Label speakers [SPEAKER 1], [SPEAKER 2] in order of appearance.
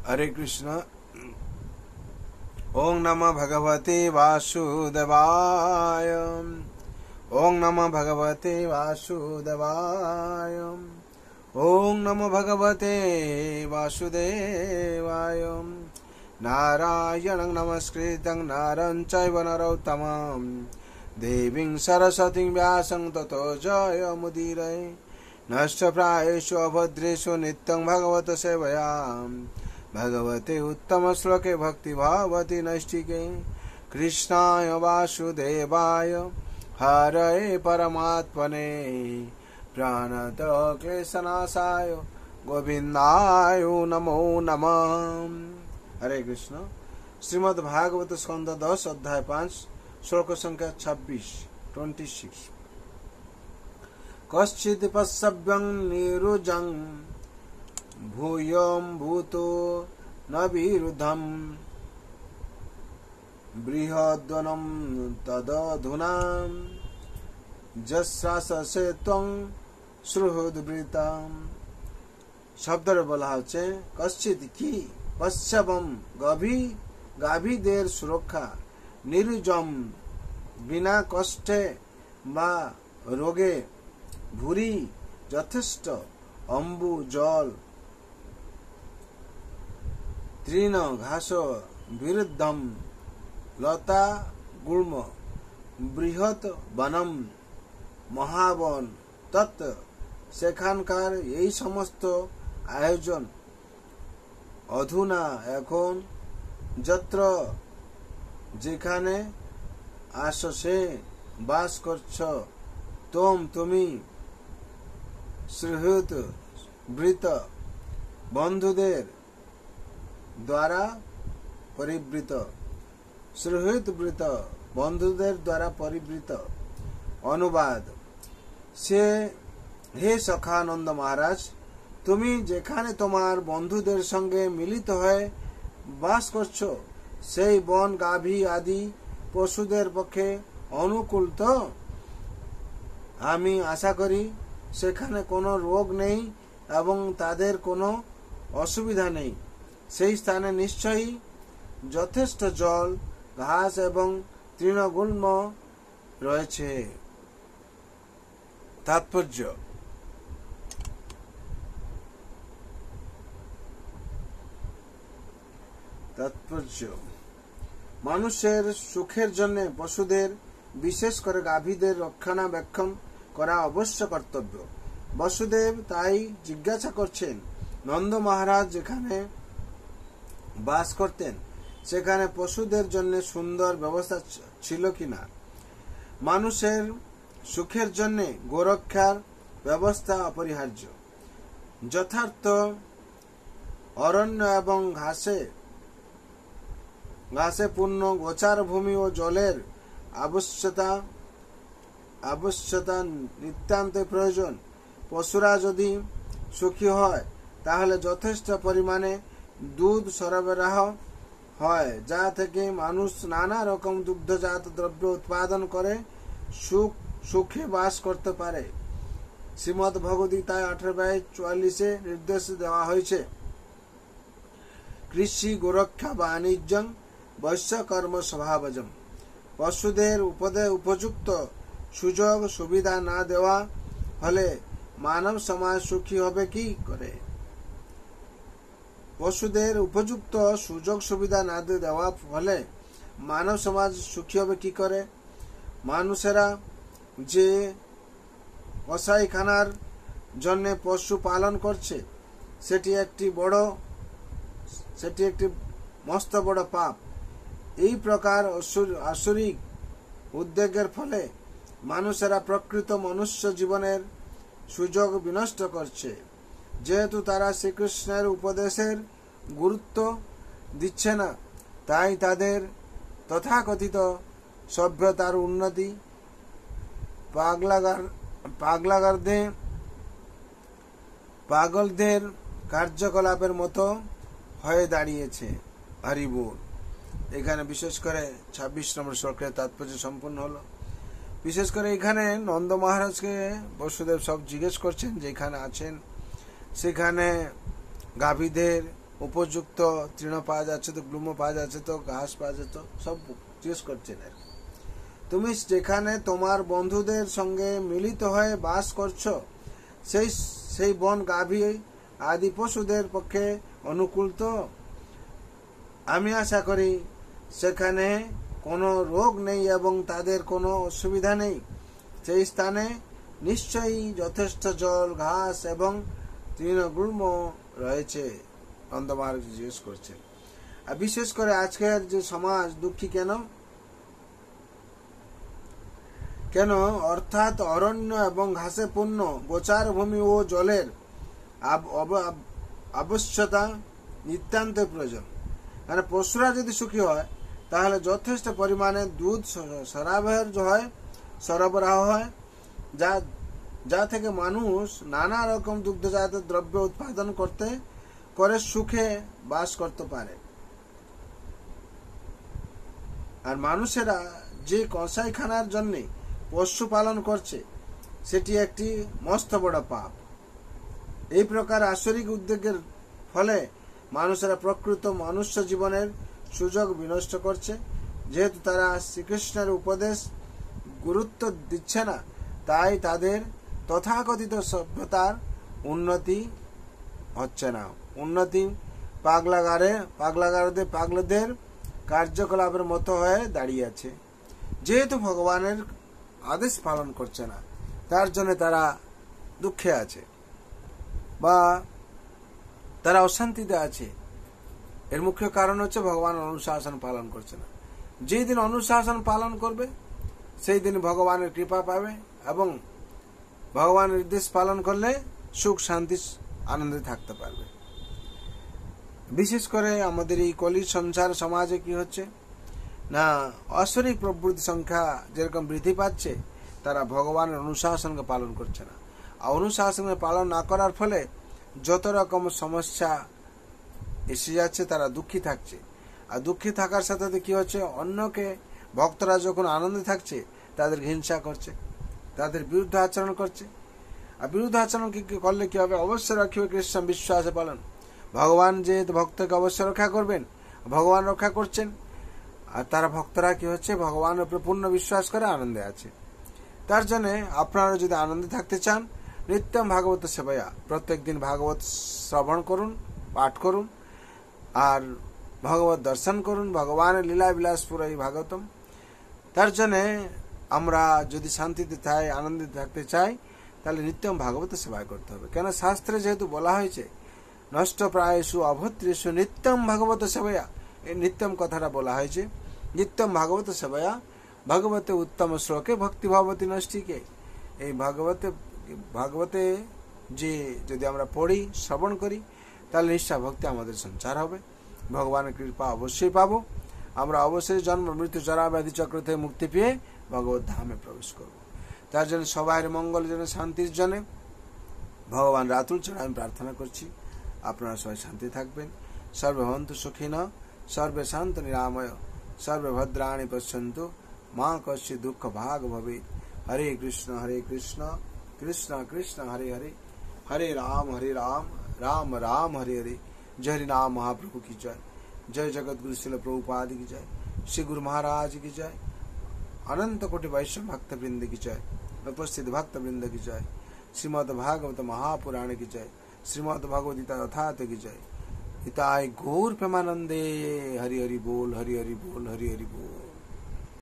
[SPEAKER 1] हरे कृष्ण। ओम नमः भगवते वासुदेवाय। ओम नमः भगवते वासुदेवाय। ओम नमो भगवते वासुदेवाय। नारायणं नमस्कृतं नरं चैव नरोत्तमं देवीं सरस्वतीं व्यासं ततो जयमुदीरये। नष्टप्रायेषु अभद्रेषु नित्यं भगवत सेवया भगवते उत्तम श्लोके भक्ति भावति नैष्टिके। कृष्णाय वासुदेवाय हरये परमात्मने प्रणत क्लेशनाशाय गोविंदाय नमो नमः। हरे कृष्ण। श्रीमद् भागवत स्कंद 10 अध्याय 5 श्लोक संख्या 26। कश्चित् पश्यव्यं निरुजं भूयं भूतो न विरुद्धं बृहद्वनं तदधुना जस्राससे त्वं सुहृद्वृतं। शब्दरे बोला হচ্ছে कश्चित की पश्यवम গাভীদের সুরক্ষা, নিরুজম বিনা কষ্টে বা রোগে, ভুরি যথেষ্ট, অম্বু জল, তৃণ ঘাস, বিরুদ্ধম লতা গুল্ম, বৃহৎ বনম মহাবন, তৎ সেখানকার এই সমস্ত আয়োজন, অধুনা এখন, যত্র যেখানে, আসছে বাস করছ, তুমি সুহৃদ বৃত বন্ধুদের দ্বারা পরিবৃত। সুহৃদ বৃত বন্ধুদের দ্বারা পরিবৃত। অনুবাদ। সে হে সখানন্দ মহারাজ, তুমি যেখানে তোমার বন্ধুদের সঙ্গে মিলিত হয়ে বাস করছো সেই বন গাভী আদি পশুদের পক্ষে অনুকূল তো? আমি আশা করি সেখানে কোনো রোগ নেই এবং তাদের কোনো অসুবিধা নেই। সেই স্থানে নিশ্চয়ই যথেষ্ট জল, ঘাস এবং তৃণগুল্ম রয়েছে। তাৎপর্য। মানুষের সুখের জন্য পশুদের, বিশেষ করে গাভীদের রক্ষণাবেক্ষণ করা অবশ্য কর্তব্য। বসুদেব তাই জিজ্ঞাসা করছেন, নন্দ মহারাজ যেখানে বাস করতেন সেখানে পশুদের জন্য সুন্দর ব্যবস্থা ছিল কিনা। মানুষের সুখের জন্য গোরক্ষার ব্যবস্থা অপরিহার্য। যথার্থ অরণ্য এবং ঘাসে পূর্ণ গোচার ভূমি ও জলের আবশ্যকতা নিতান্ত প্রয়োজন। পশুরা যদি সুখী হয় তাহলে যথেষ্ট পরিমাণে দুধ সরবরাহ হয়, যা থেকে মানুষ নানা রকম দুগ্ধজাত দ্রব্য উৎপাদন করে সুখে বাস করতে পারে। শ্রীমদ্ ভগবদ্গীতায় 18:44 নির্দেশ দেওয়া হয়েছে, কৃষি গোরক্ষা বাণিজ্যং বৈশ্য কর্ম স্বভাবজম। পশুদের উপযুক্ত সুযোগ সুবিধা না দেওয়া হলে মানব সমাজ সুখী হবে কি করে? পশুদের উপযুক্ত সুযোগ সুবিধা না দেওয়া হলে মানব সমাজ সুখী হবে কি করে? মানুষেরা যে কসাইখানার জন্য পশু পালন করছে সেটি একটি মস্ত বড় পাপ। এই প্রকার আসুরিক উদ্যোগের ফলে মানুষেরা প্রকৃত মনুষ্য জীবনের সুযোগ বিনষ্ট করছে। যেহেতু তারা শ্রীকৃষ্ণের উপদেশের গুরুত্ব দিচ্ছে না, তাই তাদের তথাকথিত সভ্যতার উন্নতি পাগলদের কার্যকলাপের মতো হয়ে দাঁড়িয়েছে। হরিবোল। এখানে বিশেষ করে 26 নম্বর শ্লোকের তাৎপর্য সম্পূর্ণ হলো। বিশেষ করে এখানে নন্দ মহারাজকে বসুদেব সব জিজ্ঞেস করছেন, যেখানে আছেন সেখানে গাভীদের উপযুক্ত তৃণ পাওয়া যাচ্ছে তো, গ্লুমো পাওয়া যাচ্ছে তো, ঘাস পাওয়া যাচ্ছে তো, সব জিজ্ঞেস করছেন। তুমি যেখানে তোমার বন্ধুদের সঙ্গে মিলিত হয়ে বাস করছো, সেই বন গাভী আদি পশুদের পক্ষে অনুকূল তো? আমি আশা করি সেখানে কোনো রোগ নেই এবং তাদের কোনো অসুবিধা নেই। সেই স্থানে নিশ্চয়ই যথেষ্ট জল, ঘাস এবং তৃণগুল্ম রয়েছে। অন্ধমার জিজ্ঞেস করছে। আর বিশেষ করে আজকের যে সমাজ দুঃখী কেন অর্থাৎ অরণ্য এবং ঘাসে পূর্ণ গোচার ভূমি ও জলের আবশ্যকতা নিতান্ত প্রয়োজন। মানে পশুরা যদি সুখী হয় তাহলে যথেষ্ট পরিমাণে দুধ সরবরাহ হয়, যা থেকে মানুষ নানা রকম দুগ্ধজাত দ্রব্য উৎপাদন করে সুখে বাস করতে পারে। আর মানুষেরা যে কসাইখানার জন্য পশু পালন করছে সেটি একটি মস্ত বড় পাপ। এই প্রকার আসরিক উদ্যোগের ফলে মানুষেরা প্রকৃত মনুষ্য জীবনের সুযোগ বিনষ্ট করছে। যেহেতু তারা শ্রীকৃষ্ণের উপদেশ গুরুত্ব দিচ্ছে না, তাই তাদের তথাকথিত সভ্যতার উন্নতি হচ্ছে না। উন্নতি পাগলাদের কার্যকলাপের মতো হয়ে দাঁড়িয়েছে। যেহেতু ভগবানের আদেশ পালন করছে না, তার জন্য তারা দুঃখে আছে বা তারা অশান্তিতে আছে। এর মুখ্য কারণ হচ্ছে ভগবান অনুশাসন পালন করছে না। যেই দিন অনুশাসন পালন করবে সেই দিন ভগবানের কৃপা পাবে এবং ভগবানের নির্দেশ পালন করলে সুখ শান্তি আনন্দে থাকতে পারবে। বিশেষ করে আমাদের এই কলির সংসার সমাজে কি হচ্ছে না, অশরিক প্রবৃত্তি সংখ্যা যেরকম বৃদ্ধি পাচ্ছে, তারা ভগবানের অনুশাসনকে পালন করছে না। আর অনুশাসনকে পালন না করার ফলে যত রকম সমস্যা এসে যাচ্ছে, তারা দুঃখী থাকছে। আর দুঃখী থাকার সাথে সাথে কি হচ্ছে, অন্যকে ভক্তরা যখন আনন্দে থাকছে তাদের হিংসা করছে, তাদের বিরুদ্ধে আচরণ করছে। আর বিরুদ্ধ আচরণ করলে কি হবে, অবশ্যই রাখিবে কৃষ্ণ বিশ্বাসে পালন। ভগবান যেহেতু ভক্তকে অবশ্যই রক্ষা করবেন, ভগবান রক্ষা করছেন। আর তারা ভক্তরা কি হচ্ছে, ভগবানের উপরে পূর্ণ বিশ্বাস করে আনন্দে আছে। তার জন্য আপনারা যদি আনন্দে থাকতে চান, নিত্যম ভাগবত সেবায়া প্রত্যেক দিন ভাগবত শ্রবণ করুন, পাঠ করুন আর ভগবত দর্শন করুন। ভগবানের লীলা বিলাসপুর এই ভাগবতম। তার জন্য আমরা যদি শান্তিতে চাই, আনন্দিত থাকতে চাই, তাহলে নিত্যম ভাগবত সেবা করতে হবে। কেন শাস্ত্রে যেহেতু বলা হয়েছে নষ্ট প্রায়সু অভদ্রেষু নিত্যম ভাগবত সেবায়া, এই নিত্যম কথাটা বলা হয়েছে। নিত্যম ভাগবত সেবায়া ভগবতে উত্তম শ্লোকে ভক্তি ভগবতী নষ্টিকে। এই ভাগবতে যে যদি আমরা পড়ি, শ্রবণ করি, তাহলে নিষ্ঠা ভক্তি আমাদের সঞ্চার হবে। ভগবানের কৃপা অবশ্যই পাবো। আমরা অবশ্যই জন্ম মৃত্যু জরা ব্যাধি চক্র থেকে মুক্তি পেয়ে ভগবত ধামে প্রবেশ করব। তার জন্য সবাই মঙ্গল জন্য, শান্তির জন্য ভগবান রাতুল চরণে আমি প্রার্থনা করছি। আপনারা সবাই শান্তি থাকবেন। সর্বে ভবন্তু সুখিনঃ, সর্বে শান্ত নিরাময়, সর্বে ভদ্রাণি পশ্যন্তু, মা কস্যি দুঃখ ভাগ ভবেৎ। হরে কৃষ্ণ কৃষ্ণ কৃষ্ণ হরে হরে, হরে রাম রাম রাম হরে হরে। जय हरि नाम महाप्रभु की जय। जय जगत गुरु श्रील प्रभुपाद की जय। श्री गुरु महाराज की जय। अनंत कोटि वैष्णव भक्त वृंद की जय। उपस्थित भक्त वृंद की जय। श्रीमद् भागवत महापुराण की जय। श्रीमद् भगवद्गीता यथार्थ की जय। हिताय गौर प्रेमानंदे। हरि हरि बोल, हरि हरि बोल, हरि हरि बोल।